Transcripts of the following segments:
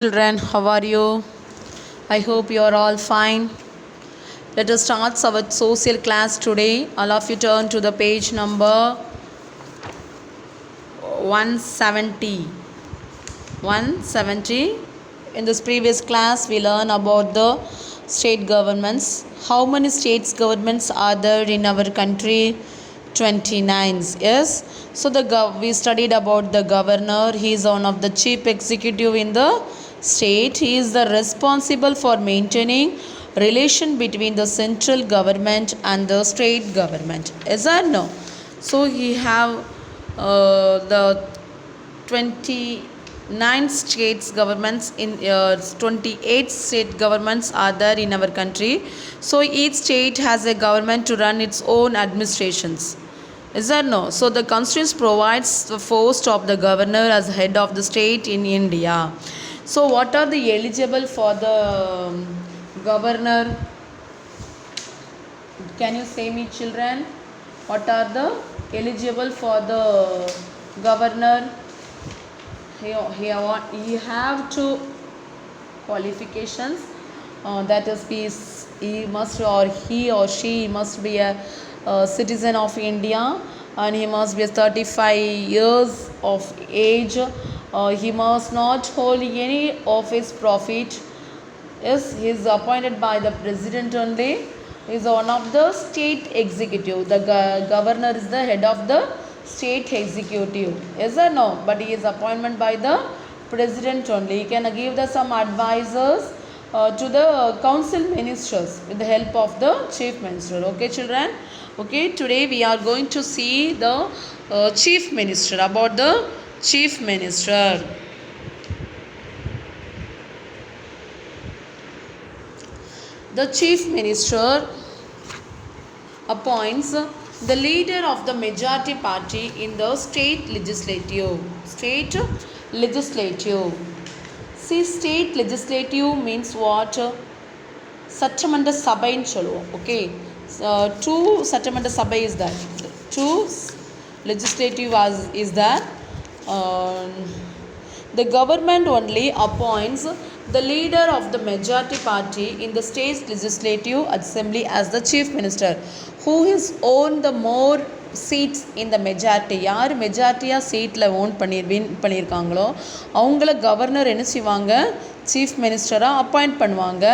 Children, how are you? I hope you are all fine. Let us start our social class today. All of you turn to the page number 170. 170. In this previous class, we learned about the state governments. How many states governments are there in our country? 29. Yes. So we studied about the governor. He is one of the chief executive in the state. He is the responsible for maintaining relation between the central government and the state government. Is that no? So he have the 29 states governments in 28 state governments are there in our country. So each state has a government to run its own administrations. Is that no? So the constitution provides the post of the governor as head of the state in India. So what are the eligible for the governor? Can you say me, children? What are the eligible for the governor? He have two qualifications. That is, he must or he or she must be a citizen of India, and he must be 35 years of age. He must not hold any office profit. Yes, he is appointed by the president only. He is one of the state executive. The governor is the head of the state executive. Yes or no? But he is appointed by the president only. He can give some advisors to the council ministers with the help of the chief minister. Okay, children? Okay, today we are going to see the chief minister, about the chief minister. The chief minister appoints the leader of the majority party in the state legislative. State legislative. See, state legislative means what? Sattamanda Sabha in Cholo. Okay. Two Sattamanda Sabha is that. Two legislative is that. The government only appoints the leader of the majority party in the state legislative assembly as the chief minister, who is own the more seats in the majority. யார் மெஜாரிட்டியாக சீட்டில் own பண்ணியிருக்காங்களோ அவங்கள governor என்ன செய்வாங்க, chief மினிஸ்டராக appoint பண்ணுவாங்க.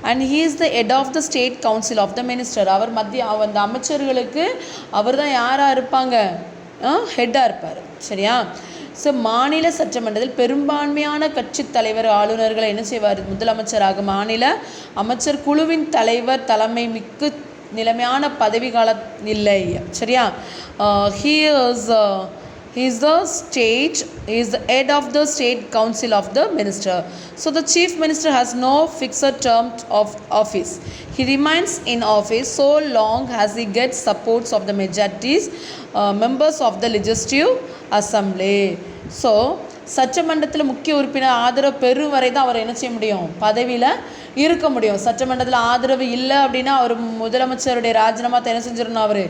And he is the head of the state council of the minister. அவர் அந்த அமைச்சர்களுக்கு அவர் தான் யாராக இருப்பாங்க, ஹெட்டாக இருப்பார். சரியா? ஸோ மாநில சட்டமன்றத்தில் பெரும்பான்மையான கட்சி தலைவர் ஆளுநர்களை என்ன செய்வார், முதலமைச்சராக மாநில அமைச்சர் குழுவின் தலைவர் தலைமை மிக்க நிலைமையான பதவி காலம் இல்லை. சரியா? he is the head of the state council of the minister. So the chief minister has no fixed term of office. He remains in office so long as he gets supports of the majorities members of the legislative assembly. So சட்டமன்றத்தில் முக்கிய உறுப்பினர் ஆதரவு பெறும் வரை தான் அவர் என்ன செய்ய முடியும், பதவியில் இருக்க முடியும். சட்டமன்றத்தில் ஆதரவு இல்லை அப்படின்னா அவர் முதலமைச்சருடைய ராஜினாமா என்ன செஞ்சிடணும், அவர்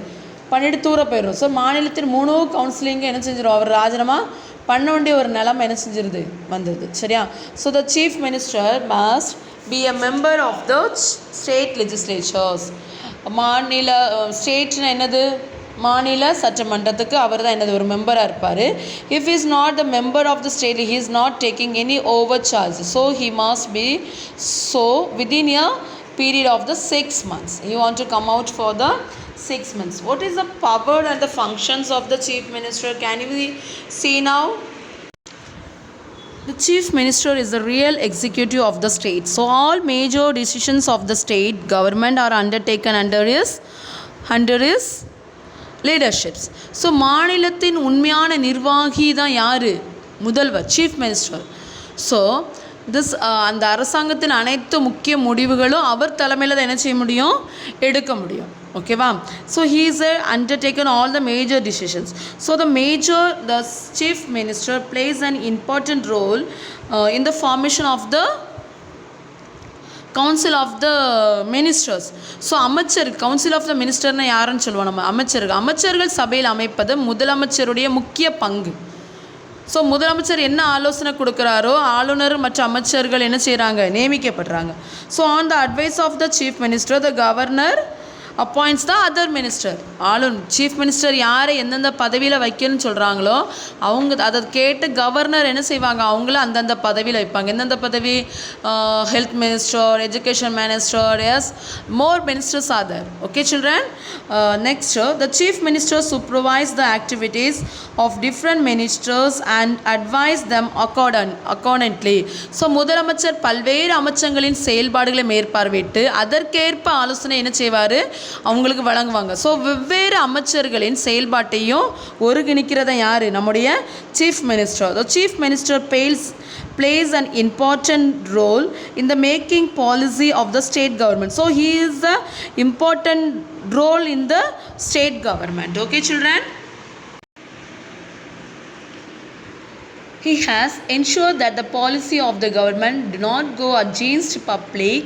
பண்ணிட்டு தூர போயிடும். ஸோ மாநிலத்தின் முழு கவுன்சிலிங்கு என்ன செஞ்சிடும், அவர் ராஜினாமா பண்ண வேண்டிய ஒரு நிலைமை என்ன செஞ்சிருது, வந்துடுது. சரியா? So the chief minister must be a member of the state legislatures. மாநில ஸ்டேட்னா என்னது, மாநில சட்டமன்றத்துக்கு அவர் தான் என்னது, ஒரு மெம்பராக இருப்பார். If is not the member of the state, he is not taking any over charge. So he must be so within a period of the 6 months. He want to come out for the 6 months. What is the power and the functions of the chief minister? Can we see now? The chief minister is the real executive of the state. So all major decisions of the state government are undertaken under his leaderships. So மாநிலத்தின் உண்மையான நிர்வாகி தான் யார், முதல்வர், chief minister. So அந்த அரசாங்கத்தின் அனைத்து முக்கிய முடிவுகளும் அவர் தலைமையில் தான் என்ன செய்ய முடியும், எடுக்க முடியும். ஓகேவா? So he is undertaking all the major decisions. So the chief minister plays an important role in the formation of the council of the ministers. So அமைச்சர், கவுன்சில் ஆஃப் த மினிஸ்டர்னா யாருன்னு சொல்லுவோம் நம்ம, அமைச்சர்கள் சபையில் அமைப்பது முதலமைச்சருடைய முக்கிய பங்கு. ஸோ முதலமைச்சர் என்ன ஆலோசனை கொடுக்குறாரோ ஆளுநர் மற்ற அமைச்சர்கள் என்ன செய்கிறாங்க, நியமிக்கப்படுறாங்க. So on the advice of the chief minister the governor appoints the other minister. Chief minister யாரை எந்தெந்த பதவியில் வைக்கணும்னு சொல்கிறாங்களோ அவங்க அதை கேட்டு கவர்னர் என்ன செய்வாங்க, அவங்கள அந்தந்த பதவியில் வைப்பாங்க. எந்தெந்த பதவி? Health minister, education minister, yes, more ministers are there. Okay children. Next, the chief minister supervise the activities of different ministers and advise them accordingly. So முதலமைச்சர் பல்வேறு அமைச்சங்களின் செயல்பாடுகளை மேற்பார்வையிட்டு அதற்கேற்ப ஆலோசனை என்ன செய்வார், அவங்களுக்கு வழங்குவாங்க. ஸோ வெவ்வேறு அமைச்சர்களின் செயல்பாட்டையும் ஒருங்கிணைக்கிறத யார், நம்முடைய chief minister. The chief minister plays an important role in the making policy of the state government. So he is the important role in the state government. Okay children. He has ensured that the policy of the government do not go against public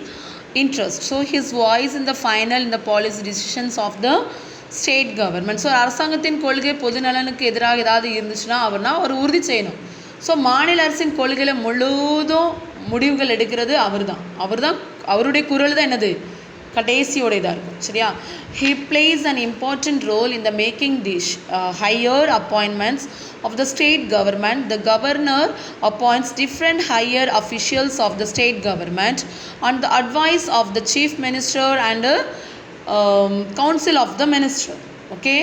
interest. So his voice in the final in the policy decisions of the state government. So அரசாங்கத்தின் கொள்கை பொது நலனுக்கு எதிராக ஏதாவது இருந்துச்சுன்னா அவர் உறுதி செய்யணும். So மாநில அரசின் கொள்கையில் முழுதும் முடிவுகள் எடுக்கிறது அவர்தான் அவருடைய குரல் தான் என்னது, கடைசியோட இதாக இருக்கும். சரியா? He plays an important role in the making these higher appointments of the state government. The governor appoints different higher officials of the state government on the advice of the chief minister and council of the minister. Okay.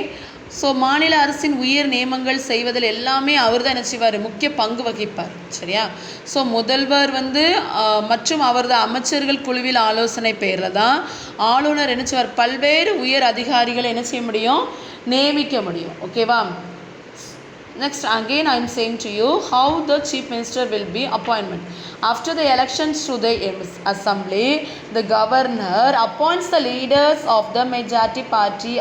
So மாநில அரசின் உயர் நியமங்கள் செய்வதில் எல்லாமே அவர் தான் என்ன செய்வார், முக்கிய பங்கு வகிப்பார். சரியா? ஸோ முதல்வர் மற்றும் அவரது அமைச்சர்கள் குழுவில் ஆலோசனை பேரில் தான் ஆளுநர் என்ன செய்வார், பல்வேறு உயர் அதிகாரிகளை என்ன செய்ய முடியும், நியமிக்க முடியும். ஓகேவா? Next, again I am saying to you how the chief minister will be appointment. After the elections to the assembly, the governor appoints the leaders of the majority party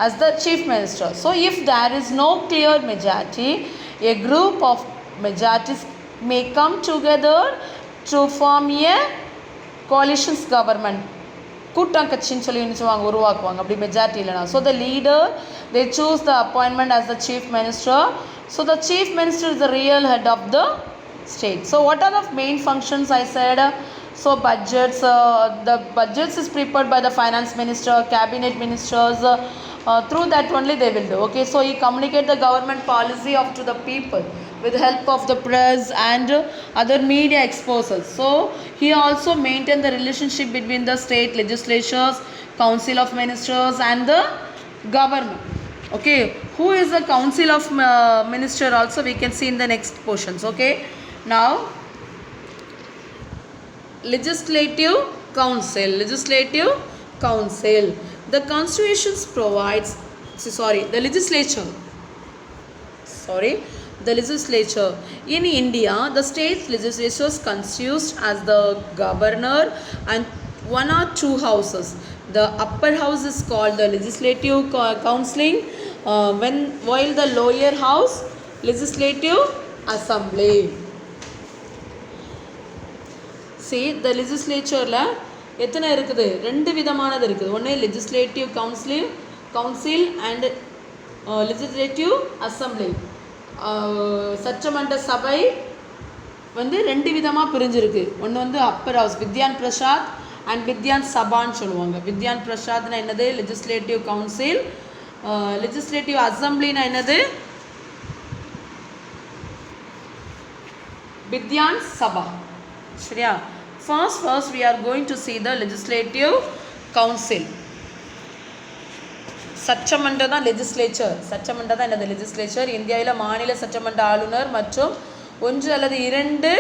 as the chief minister. So if there is no clear majority, a group of majorities may come together to form a coalition government. கூட்டம் கட்சின்னு சொல்லி நினச்சுவாங்க, உருவாக்குவாங்க அப்படி majority இல்லைனா. So the leader they choose the appointment as the chief minister. So the chief minister is the real head of the state. So what are the main functions I said? So budgets, the budgets is prepared by the finance minister, cabinet ministers, through that only they will do. Okay, so he communicate the government policy up to the people with help of the press and other media exposures. So he also maintain the relationship between the state legislatures, council of ministers and the government. Okay, who is the council of minister also we can see in the next portions. Okay, now legislative council. The constitution provides the legislature in India, the state legislatures constitutes as the governor and one or two houses. The upper house is called the legislative council, while the lower house legislative assembly. See, the legislature la எத்தனை இருக்குது, ரெண்டு விதமானது இருக்குது. ஒன்று legislative council and legislative assembly. சட்டமன்ற சபை ரெண்டு விதமாக பிரிஞ்சிருக்கு. ஒன்று அப்பர் ஹவுஸ் வித்யான் பிரசாத் அண்ட் வித்யான் சபான்னு சொல்லுவாங்க. வித்யான் பிரசாத்னா என்னது, லெஜிஸ்லேட்டிவ் கவுன்சில். லெஜிஸ்லேட்டிவ் அசம்பிளினா என்னது, வித்யான் சபா. சரியா? First we are going to see the legislative council. சட்டமன்ற தான் லெஜிஸ்லேச்சர். சட்டமன்ற தான் என்னது, லெஜிஸ்லேச்சர். இந்தியாவில் மாநில சட்டமன்ற ஆளுநர் மற்றும் ஒன்று அல்லது இரண்டு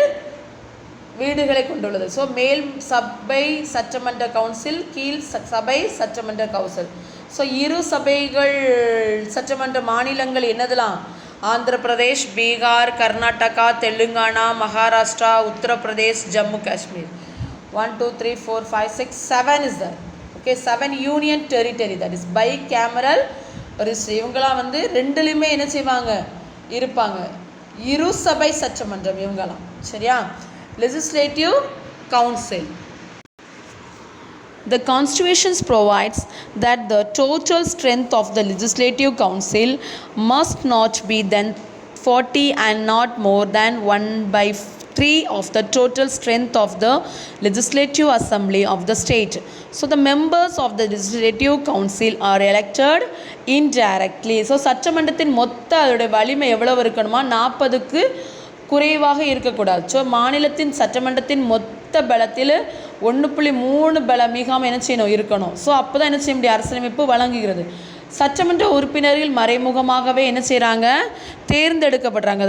வீடுகளை கொண்டுள்ளது. ஸோ மேல் சபை சட்டமன்ற கவுன்சில், கீழ் சபை சட்டமன்ற கவுன்சில். ஸோ இரு சபைகள் சட்டமன்ற மாநிலங்கள் என்னதெல்லாம், Andhra Pradesh, Bihar, Karnataka, Telangana, Maharashtra, Uttar Pradesh, Jammu Kashmir. 1 2 3 4 5 6 7 is there. Okay, 7 union territory, that is bicameral registry. இவங்களாம் ரெண்டுலையுமே என்ன செய்வாங்க, இருப்பாங்க. இரு சபை சட்டமன்றம் இவங்களாம். சரியா? legislative council. The Constitution provides that the total strength of the Legislative Council must not be than 40 and not more than 1/3 of the total strength of the legislative assembly of the state. So the members of the legislative council are elected indirectly. So சட்டமன்றத்தின் மொத்த அதோடைய வலிமை எவ்வளவு இருக்கணுமா, 40க்கு குறைவாக இருக்கக்கூடாது. So மாநிலத்தின் சட்டமன்றத்தின் மொத்த பலத்தில் 1.3 பலம் மிகாமல் என்ன செய்யணும் இருக்கணும். ஸோ அப்போ தான் என்ன செய்ய முடியும், அரசியலமைப்பு வழங்குகிறது. சட்டமன்ற உறுப்பினர்கள் மறைமுகமாகவே என்ன செய்கிறாங்க, தேர்ந்தெடுக்கப்படுறாங்க.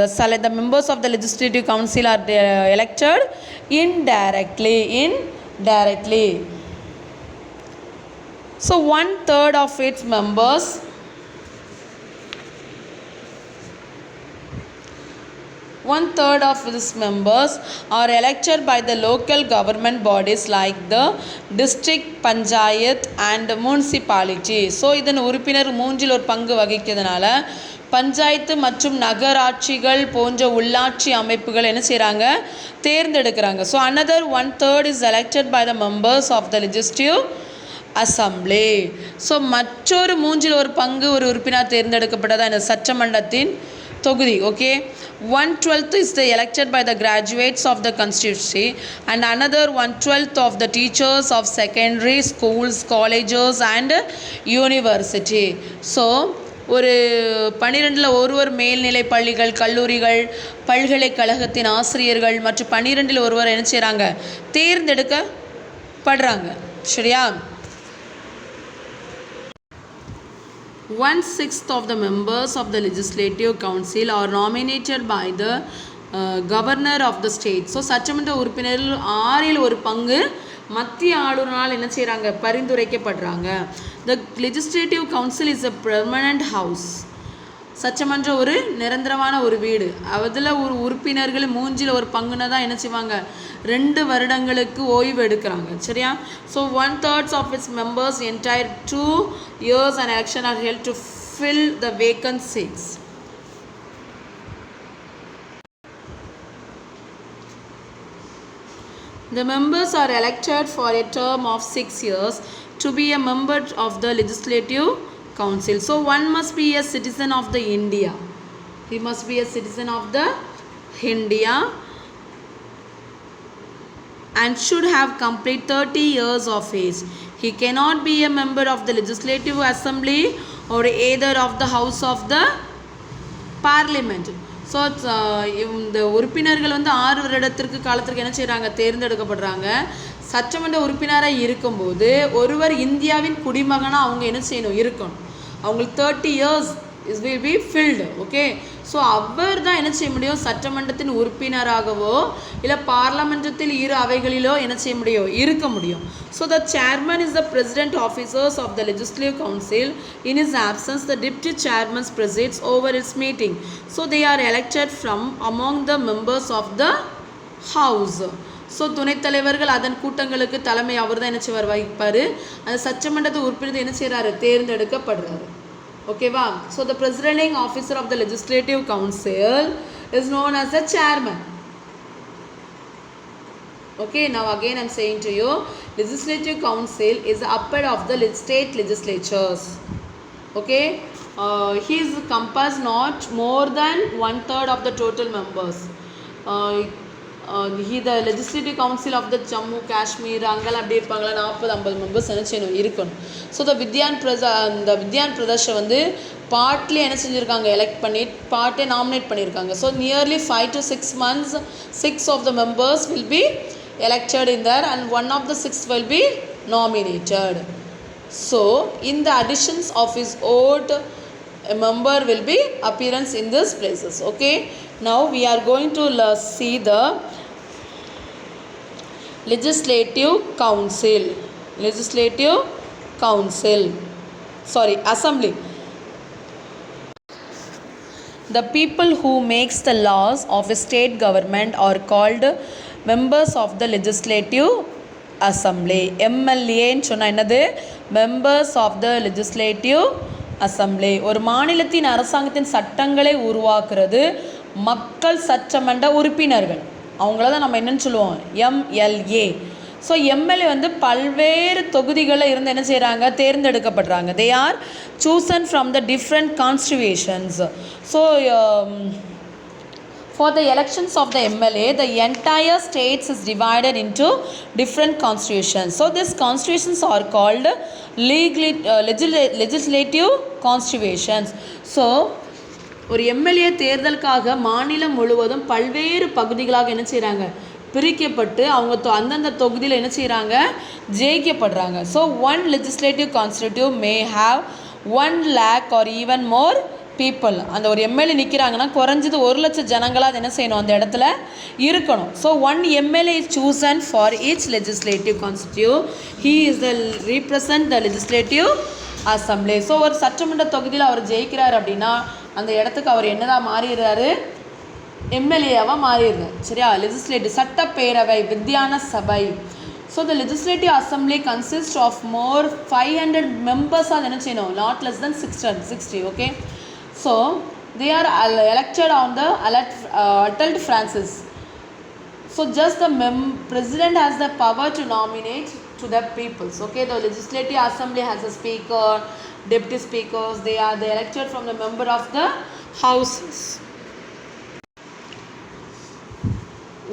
the members of the legislative council are elected indirectly. So 1/3 of its members are elected by the local government bodies like the district, panchayat and municipality. So இதன் உறுப்பினர் 1/3 வகிக்கிறதுனால பஞ்சாயத்து மற்றும் நகராட்சிகள் போன்ற உள்ளாட்சி அமைப்புகள் என்ன செய்கிறாங்க, தேர்ந்தெடுக்கிறாங்க. So another 1/3 is elected by the members of the legislative assembly. So மற்றொரு 1/3 ஒரு உறுப்பினர் தேர்ந்தெடுக்கப்பட்டதா இந்த சட்டமன்றத்தின் தொகுதி. Okay, 1/12 is elected by the graduates of the constituency and another 1/12 of the teachers of secondary schools, colleges and university. So ஒரு 12ல் ஒருவர் மேல்நிலை பள்ளிகள், கல்லூரிகள், பல்கலைக்கழகத்தின் ஆசிரியர்கள் மற்றும் 12ல் ஒருவர் என்ன செய்கிறாங்க, தேர்ந்தெடுக்கப்படுறாங்க. சரியா? 1/6 of the members of the legislative council are nominated by the governor of the state. So சட்டமன்ற உறுப்பினர்கள் 1/6 மத்திய ஆளுநரால் என்ன செய்கிறாங்க, பரிந்துரைக்கப்படுறாங்க. The legislative council is a permanent house. சட்டமன்ற ஒரு நிரந்தரமான ஒரு வீடு. அதில் ஒரு உறுப்பினர்கள் 1/3 தான் என்ன செய்வாங்க, 2 வருடங்களுக்கு ஓய்வு எடுக்கிறாங்க. சரியா? So 1/3 of its members entire 2 years and election are held to fill the vacant seats. The members are elected for a term of 6 years to be a member of the legislative council. So one must be a citizen of the India. He must be a citizen of the India and should have complete 30 years of age. He cannot be a member of the legislative assembly or either of the house of the parliament. So இந்த உறுப்பினர்கள் 6 வருடத்திற்கு காலத்திற்கு என்ன செய்கிறாங்க, தேர்ந்தெடுக்கப்படுறாங்க. சட்டமன்ற உறுப்பினராக இருக்கும்போது ஒருவர் இந்தியாவின் குடிமகனாக அவங்க என்ன செய்யணும், இருக்கணும். அவங்களுக்கு 30 years is will be filled. Okay, so அவர் தான் என்ன செய்ய முடியும், சட்டமன்றத்தின் உறுப்பினராகவோ இல்லை பார்லமெண்டத்தில் 2 அவைகளிலோ என்ன செய்ய முடியும், இருக்க முடியும். So the chairman is the president officers of the legislative council. In his absence the deputy chairman presides over its meeting. So they are elected from among the members of the house. So துணைத் தலைவர்கள் அதன் கூட்டங்களுக்கு தலைமை அவர் தான் என்ன செய்வார், வகிப்பார். அந்த சட்டமன்றத்தை உறுப்பினர் என்ன செய்கிறாரு, தேர்ந்தெடுக்கப்படுறாரு. ஓகேவா? So the presiding officer of the legislative council is known as the chairman. Okay, now again I'm saying to you, legislative council is the upper of the state legislatures. Okay, he is compassed not more than 1/3 of the total members. He the legislative council of the Jammu Kashmir அங்கெல்லாம் அப்படி இருப்பாங்களா, 40-50 members என்ன செய்யணும், இருக்கணும். So இந்த Vidyan பிரதர்ஷை partly என்ன செஞ்சுருக்காங்க, elect பண்ணி பார்ட்டே நாமினேட் பண்ணியிருக்காங்க. So nearly 5 to 6 months 6 of the members will be elected in there and 1 of the 6 will be nominated. So in the additions of his vote a member will be appearance in these places. Okay, now we are going to see the legislative council, assembly. The people who makes the laws of a state government are called members of the legislative assembly. MLA ன்னு சொன்னா என்னது, members of the legislative assembly. ஒரு மாநிலத்தின் அரசாங்கத்தின் சட்டங்களை உருவாக்குறது மக்கள் சட்டமன்ற உறுப்பினர்கள். அவங்கள தான் நம்ம என்னன்னு சொல்லுவோம், MLA. ஸோ எம்எல்ஏ பல்வேறு தொகுதிகளில் இருந்து என்ன செய்கிறாங்க, தேர்ந்தெடுக்கப்படுறாங்க. They are chosen from the different constitutions. So For the elections of the MLA, the entire states is divided into different constitutions. So these constitutions are called legislative constitutions. So ஒரு MLA தேர்தலுக்காக மாநிலம் முழுவதும் பல்வேறு பகுதிகளாக என்ன செய்கிறாங்க, பிரிக்கப்பட்டு அவங்க அந்தந்த தொகுதியில் என்ன செய்கிறாங்க, ஜெயிக்கப்படுறாங்க. So one legislative constitutive may have 1 lakh or even more people. அந்த ஒரு எம்எல்ஏ நிற்கிறாங்கன்னா குறைஞ்சது 1,00,000 ஜனங்களாக அது என்ன செய்யணும், அந்த இடத்துல இருக்கணும். So one MLA is Susan for each legislative constitute. He is the represent the legislative assembly. So ஒரு சட்டமன்ற தொகுதியில் அவர் ஜெயிக்கிறார் அப்படின்னா அந்த இடத்துக்கு அவர் என்னதான் மாறிடுறாரு, எம்எல்ஏவாக மாறிடுறாரு. சரியா? லெஜிஸ்லேட்டிவ் சட்டப்பேரவை, Vidhan Sabha. So the legislative assembly consist of more 500 மெம்பர்ஸாக அது என்ன செய்யணும், not less than 60. Okay, so they are elected on the adult Francis. So just the president has the power to nominate to the peoples. Okay, the legislative assembly has a speaker, deputy speakers. They are elected from the member of the houses.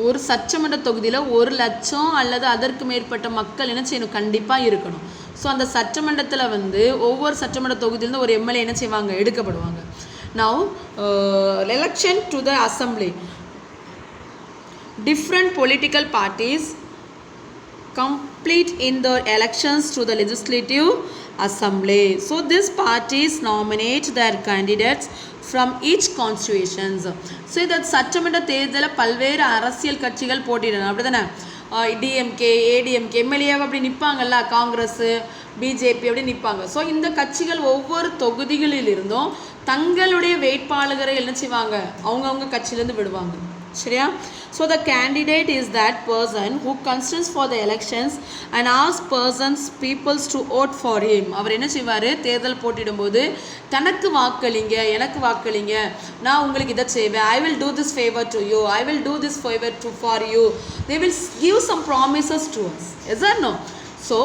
ஒரு சட்டமன்ற தொகுதியில் 1,00,000 அல்லது அதற்கு மேற்பட்ட மக்கள் என்ன செய்யணும், கண்டிப்பாக இருக்கணும். ஸோ அந்த சட்டமன்றத்தில் ஒவ்வொரு சட்டமன்ற தொகுதியிலேருந்து ஒரு எம்எல்ஏ என்ன செய்வாங்க, எடுக்கப்படுவாங்க. Now election to the assembly, different political parties complete in their elections to the legislative assembly. So these parties nominate their candidates from each constitutions. So that சட்டமன்ற தேர்தலில் பல்வேறு அரசியல் கட்சிகள் போட்டியிடணும், அப்படி தானே? டிஎம்கே, ஏடிஎம்கே, எம்எல்ஏவை அப்படி நிற்பாங்கல்ல, காங்கிரஸ், பிஜேபி அப்படி நிற்பாங்க. ஸோ இந்த கட்சிகள் ஒவ்வொரு தொகுதிகளில் இருந்தும் தங்களுடைய வேட்பாளர்களை என்ன செய்வாங்க, அவங்கவுங்க கட்சியிலேருந்து விடுவாங்க. சரியா? So the candidate is that person who contests for the elections and ask persons peoples to vote for him. அவர் என்ன செய்வார், தேர்தல் போட்டியிடும்போது தனக்கு வாக்களிங்க, எனக்கு வாக்களிங்க, நான் உங்களுக்கு இதை செய்வேன், I will do this favour to you, I will do this favour to for you, they will give some promises to us. Yes or no? So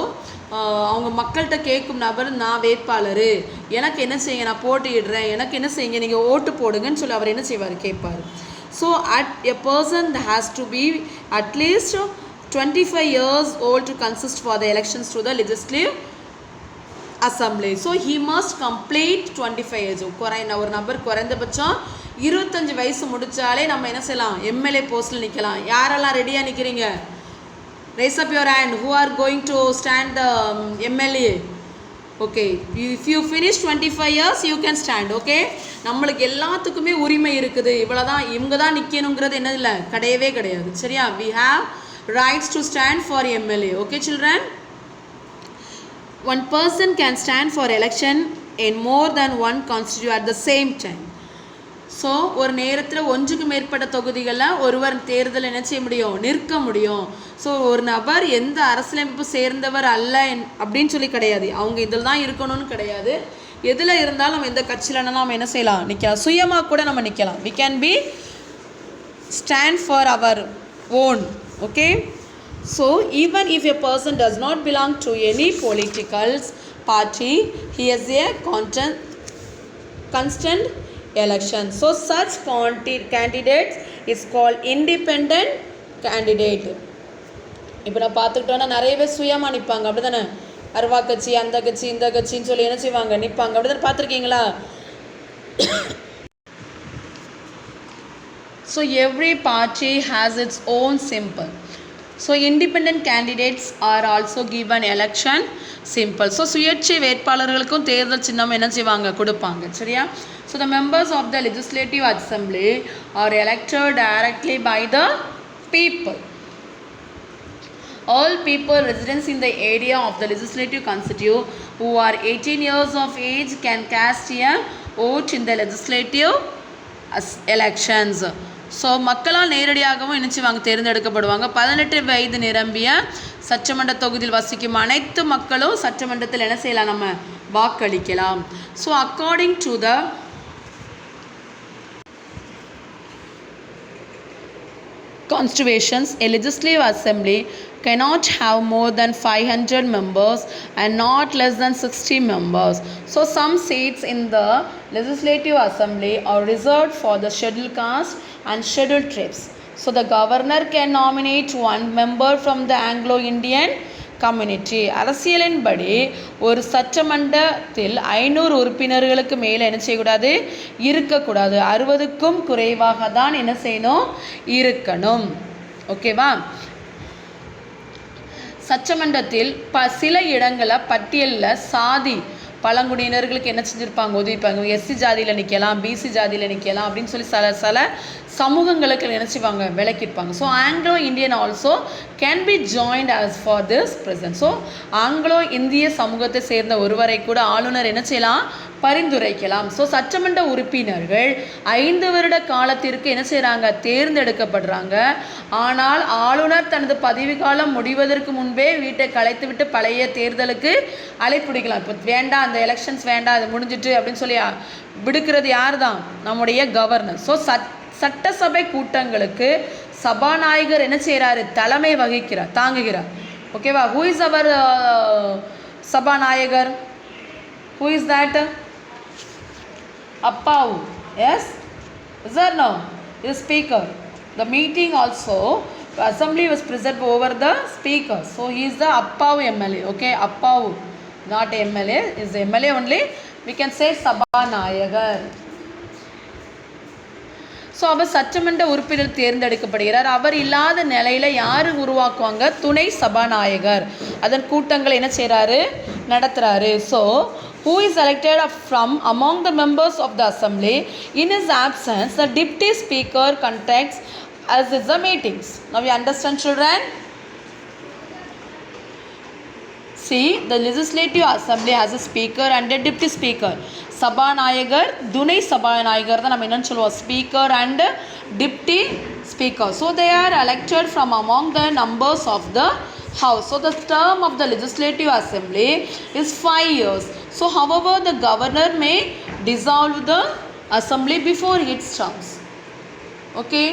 அவங்க மக்கள்கிட்ட கேட்கும் நபர், நான் வேட்பாளர், எனக்கு என்ன செய்யுங்க, நான் போட்டியிடுறேன், எனக்கு என்ன செய்யுங்க, நீங்கள் ஓட்டு போடுங்கன்னு சொல்லி அவர் என்ன செய்வார், கேட்பார். So a person has to be at least 25 years old to consist for the elections to the legislative assembly. So he must complete 25 years. ஒரு நபர் குறைந்தபட்சம் 25 வயசு முடித்தாலே நம்ம என்ன செய்யலாம், எம்எல்ஏ போஸ்ட்டில் நிற்கலாம். யாரெல்லாம் ரெடியாக நிற்கிறீங்க? Raise up your hand. Who are going to stand the MLA? Okay, if you finish 25 years you can stand. Okay, நம்மளுக்கு எல்லாத்துக்குமே உரிமை இருக்குது. இவ்வளோதான், இவங்க தான் நிற்கணுங்கிறது என்ன இல்லை, கிடையவே கிடையாது. சரியா? we have rights to stand for MLA. Okay children, one person can stand for election in more than one constituency at the same time. So ஒரு நேரத்தில் ஒன்றுக்கு மேற்பட்ட தொகுதிகளில் ஒருவர் தேர்தல் என்ன செய்ய முடியும், நிற்க முடியும். ஸோ ஒரு நபர் எந்த அரசியலமைப்பு சேர்ந்தவர் அல்ல அப்படின்னு சொல்லி கிடையாது, அவங்க இதில் தான் இருக்கணும்னு கிடையாது. எதில் இருந்தாலும் நம்ம எந்த கட்சியிலனா நம்ம என்ன செய்யலாம், நிற்கலாம். சுயமாக கூட நம்ம நிற்கலாம். we can be stand for our own. Okay, so even if a person does not belong to any political party, he has a constant election. So such candidate is called independent candidate. இப்போ நான் பார்த்துக்கிட்டோன்னா நிறையவே சுயமாக நிற்பாங்க, அப்படி தானே? அருவா கட்சி, அந்த கட்சி, இந்த கட்சின்னு சொல்லி என்ன செய்வாங்க, நிற்பாங்க, அப்படி தானே? பார்த்துருக்கீங்களா? So every party has its own symbol. So independent candidates are also given election symbol. So சுயேட்சை வேட்பாளர்களுக்கும் தேர்தல் சின்னம் என்ன செய்வாங்க, கொடுப்பாங்க. சரியா? So the members of the legislative assembly are elected directly by the people. All people residents in the area of the legislative constituent who are 18 years of age can cast a vote in the legislative elections. So மக்களால் நேரடியாகவும் நினைச்சுவாங்க தேர்ந்தெடுக்கப்படுவாங்க. 18 வயது நிரம்பிய சட்டமன்ற தொகுதியில் வசிக்கும் அனைத்து மக்களும் சட்டமன்றத்தில் என்ன செய்யலாம், நம்ம வாக்களிக்கலாம். So according to the constitutions, a legislative assembly cannot have more than 500 members and not less than 60 members. So some seats in the legislative assembly are reserved for the scheduled caste and scheduled tribes. So the governor can nominate one member from the Anglo-Indian community. அரசியலின்படி ஒரு சட்டமன்றத்தில் 500 உறுப்பினர்களுக்கு மேலே என்ன செய்யக்கூடாது, இருக்கக்கூடாது. 60க்கும் குறைவாக தான் என்ன செய்யணும், இருக்கணும். ஓகேவா? சட்டமன்றத்தில் சில இடங்களில் பட்டியலில் சாதி பழங்குடியினர்களுக்கு என்ன செஞ்சுருப்பாங்க, ஒதுவிப்பாங்க. எஸ்சி ஜாதியில் நிற்கலாம், பிசி ஜாதியில் நிற்கலாம் அப்படின்னு சொல்லி சில சமூகங்களுக்கு என்ன செய்வாங்க, விலக்கியிருப்பாங்க. So Anglo Indian also can be joined as for this present. So Anglo இந்திய சமூகத்தை சேர்ந்த ஒருவரை கூட ஆளுநர் என்ன செய்யலாம், பரிந்துரைக்கலாம். ஸோ சட்டமன்ற உறுப்பினர்கள் 5 வருட காலத்திற்கு என்ன செய்கிறாங்க, தேர்ந்தெடுக்கப்படுறாங்க. ஆனால் ஆளுநர் தனது பதவி காலம் முடிவதற்கு முன்பே வீட்டை கலைத்துவிட்டு பழைய தேர்தலுக்கு அழைப்பிடிக்கலாம். இப்போ வேண்டாம், அந்த எலெக்ஷன்ஸ் வேண்டாம், அது முடிஞ்சிட்டு அப்படின்னு சொல்லி விடுக்கிறது யார் தான், நம்முடைய கவர்னர். ஸோ சட்டசபை கூட்டங்களுக்கு சபாநாயகர் என்ன செய்கிறாரு, தலைமை வகிக்கிறார், தாங்குகிறார். ஓகேவா? ஹூ இஸ் அவர் சபாநாயகர்? Who is that? Appavu. Yes? Is there no? Is speaker. The meeting also, assembly was presided over the speaker. So he is the Appavu MLA. Okay, Appavu. Not MLA. Is the MLA only. We can say Sabanayagar. So அவர் சட்டமன்ற உறுப்பினர் தேர்ந்தெடுக்கப்படுகிறார். அவர் இல்லாத நிலையில் யார் உருவாக்குவாங்க, துணை சபாநாயகர். அதன் கூட்டங்களை என்ன செய்கிறாரு, நடத்துகிறாரு. So who is elected from among the members of the assembly. In his absence, the deputy speaker conducts as is the meetings. Now you understand, children? See, the legislative assembly has a speaker and a deputy speaker. சபாநாயகர், துணை சபாநாயகர் தான் நம்ம என்னன்னு சொல்லுவோம், speaker and deputy speaker. So they are elected from among the numbers of the house. So the term of the legislative assembly is 5 years. So however the governor may dissolve the assembly before its terms. Okay.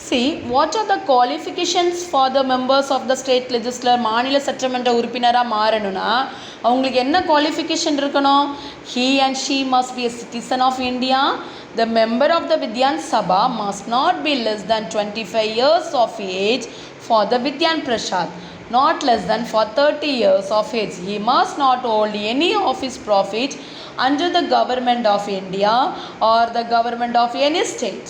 See, what are the qualifications for the members of the state legislature? மாநில சட்டமன்ற உறுப்பினராக மாறணும்னா அவங்களுக்கு என்ன qualification இருக்கணும்? He and she must be a citizen of India. The member of the Vidyan Sabha must not be less than 25 years of age for the Vidyan Prashad, not less than for 30 years of age. He must not hold any office profit under the government of India or the government of any state.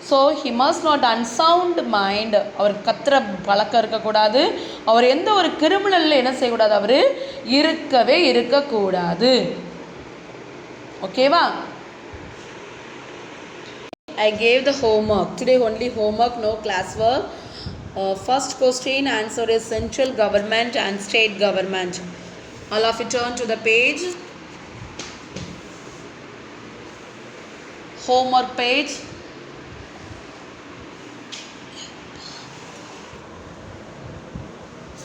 So he must not unsound mind. அவர் கத்துற பழக்கம் இருக்கக்கூடாது. அவர் எந்த ஒரு கிரிமினலில் என்ன செய்யக்கூடாது, அவர் இருக்கக்கூடாது. ஓகேவா? I gave the homework. Today only homework, no classwork. First question answer is central government and state government. All of you turn to the page. Homework page.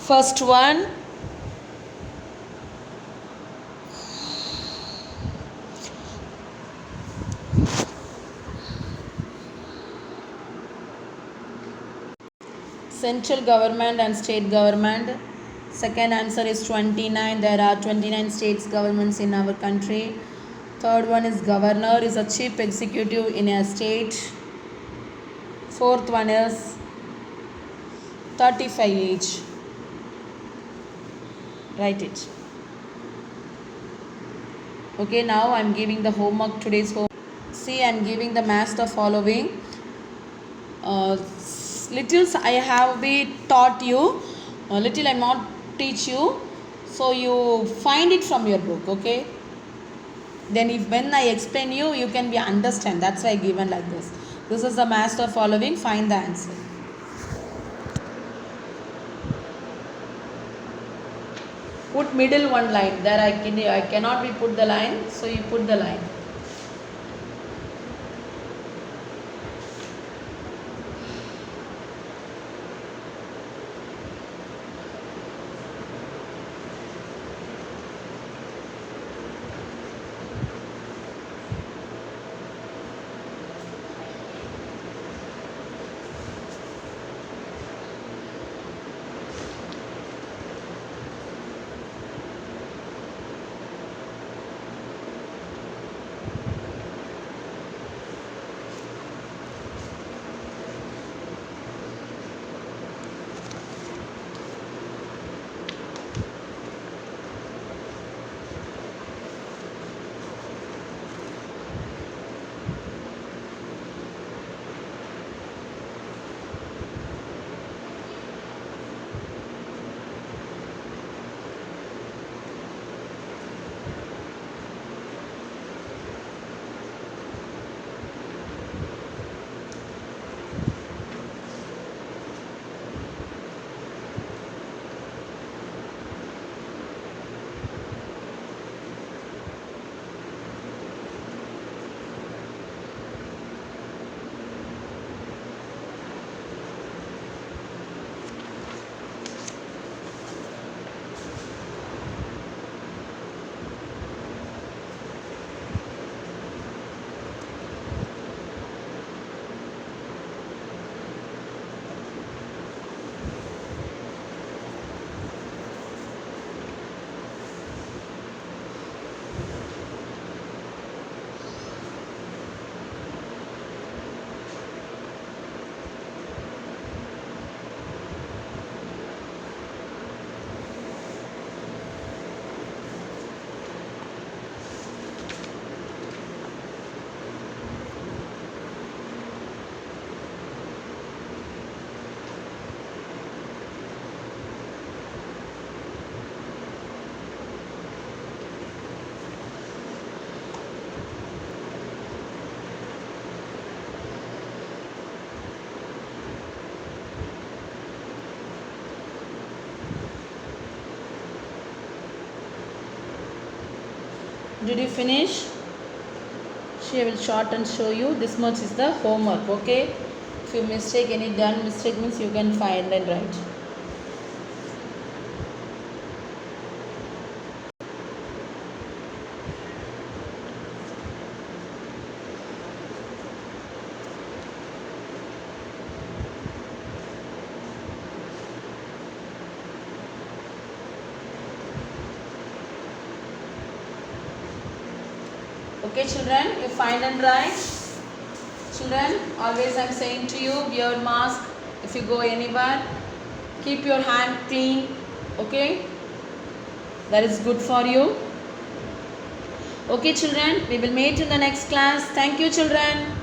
First one, central government and state government. Second answer is 29. There are 29 states governments in our country. Third one is governor is a chief executive in a state. Fourth one is 35 age. Write it. Okay, now I am giving the homework, today's homework. See, I am giving the maths the following. Little I have been taught you, little I am not teach you, so you find it from your book. Okay, then if when I explain you, you can be understand. That's why I given like this. This is the maths the following. Find the answer. Put middle one line. There I cannot be put the line, so you put the line. Did you finish? She will short and show you. This much is the homework. Okay. If you mistake any done mistake means you can find and write. Okay children, you find and write. Children, always I am saying to you, wear mask if you go anywhere. Keep your hand clean. Okay, that is good for you. Okay children, we will meet in the next class. Thank you children.